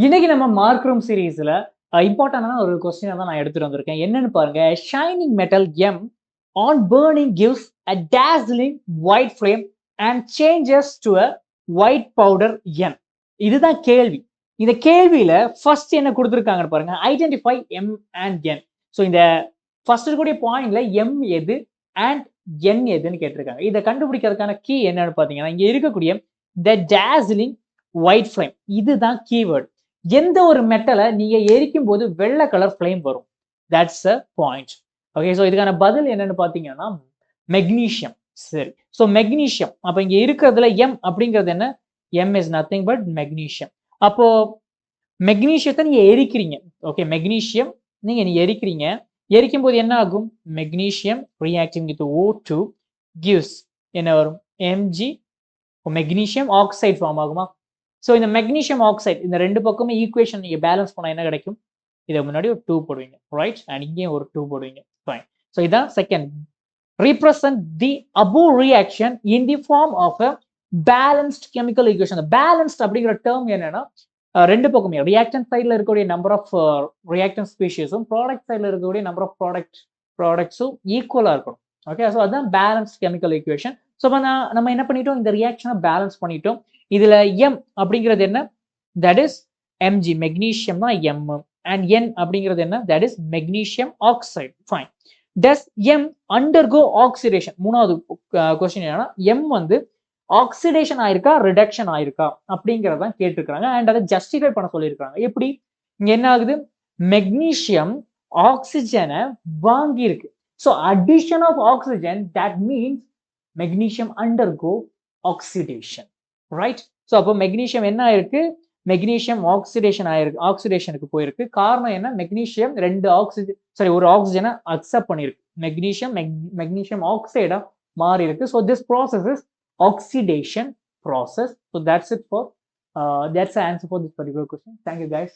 இன்னைக்கு நம்ம mark room சீரீஸ்ல இம்பார்ட்டன்டான ஒரு கொஸ்டினை தான் நான் எடுத்துட்டு வந்திருக்கேன். என்னன்னு பாருங்க. Shining metal M on burning gives a dazzling white flame and changes to a white powder n. இதுதான் கேள்வி. இந்த கேள்வியில ஃபர்ஸ்ட் என்ன கொடுத்துருக்காங்கன்னு பாருங்க. Identify M and N. So இந்த ஃபர்ஸ்ட் இருக்கக்கூடிய பாயிண்ட்ல எம் எது அண்ட் என் எதுன்னு கேட்டிருக்காங்க. இதை கண்டுபிடிக்கிறதுக்கான கீ என்னன்னு பாத்தீங்கன்னா, இங்க இருக்கக்கூடிய the dazzling white flame இதுதான் கீவேர்டு. எந்த ஒரு மெட்டலை நீங்க எரிக்கும் போது வெள்ளை கலர் ஃப்ளேம் வரும். That's a point. Okay, so இதுக்கான பதில் என்னன்னு பாத்தீங்கன்னா மெக்னீஷியம். சரி, ஸோ மெக்னீஷியம். அப்ப இங்க இருக்கிறதுல எம் அப்படிங்கிறது என்ன? M is nothing but magnesium. அப்போ மெக்னீஷியத்தை நீங்க எரிக்கிறீங்க. ஓகே, மெக்னீஷியம் நீங்க எரிக்கிறீங்க. எரிக்கும் போது என்ன ஆகும்? Magnesium reacting with O2 gives என்ன வரும்? Mg மெக்னீஷியம் ஆக்சைடு ஃபார்ம் ஆகுமா? ஸோ இந்த மெக்னீஷியம் ஆக்சைடு இந்த ரெண்டு பக்கமே ஈக்குவேஷன் நீங்க பேலன்ஸ் பண்ணா என்ன கிடைக்கும்? இதை முன்னாடி ஒரு 2 போடுவீங்க, ரைட்? அண்ட் இங்கேயும் ஒரு 2 போடுவீங்க, ஃபைன். ஸோ இதான் second. represent the above reaction in the form of a balanced chemical equation. balanced அப்படிங்கிற டேர்ம் என்னன்னா, ரெண்டு பக்கமே ரியாக்டன் சைட்ல இருக்கக்கூடிய நம்பர் ஆஃப் ரியாக்டன் ஸ்பீஷிஸும் ப்ராடக்ட் சைட்ல இருக்கக்கூடிய நம்பர் ஆஃப் ப்ராடக்ட்ஸும் ஈக்குவலா இருக்கணும். ஓகே, ஸோ அதுதான் பேலன்ஸ்ட் கெமிக்கல் ஈக்குவேஷன். ஸோ நம்ம என்ன பண்ணிட்டோம்? இந்த ரியாக்ஷனை பேலன்ஸ் பண்ணிட்டோம். இதுல எம் அப்படிங்கிறது என்ன? தட் இஸ் எம்ஜி, மெக்னீஷியம் தான் எம். அண்ட் என் அப்படிங்கிறது என்ன? That is magnesium oxide, fine. Does M undergo oxidation? மூணாவது கொஸ்டின் என்னன்னா, எம் வந்து ஆக்சிடேஷன் ஆயிருக்கா ரிடக்ஷன் ஆயிருக்கா அப்படிங்கறதான் கேட்டிருக்காங்க. அண்ட் அதை ஜஸ்டிஃபை பண்ண சொல்லியிருக்காங்க. எப்படி? இங்க என்ன ஆகுது? மெக்னீஷியம் ஆக்சிஜனை வாங்கி இருக்கு. So addition of oxygen, that means magnesium undergo oxidation, right? So அப்போ மெக்னீஷியம் என்ன ஆயிருக்கு? மெக்னீஷியம் ஆக்சிடேஷன் ஆயிருக்கு, ஆக்சிடேஷனுக்கு போயிருக்கு. காரணம் என்ன? மெக்னீஷியம் ஒரு ஆக்சிஜனை அக்செப்ட் பண்ணிருக்கு. மெக்னீஷியம் ஆக்சைடா மாறி இருக்கு. So this process is oxidation process. So that's the answer for this particular question. Thank you guys.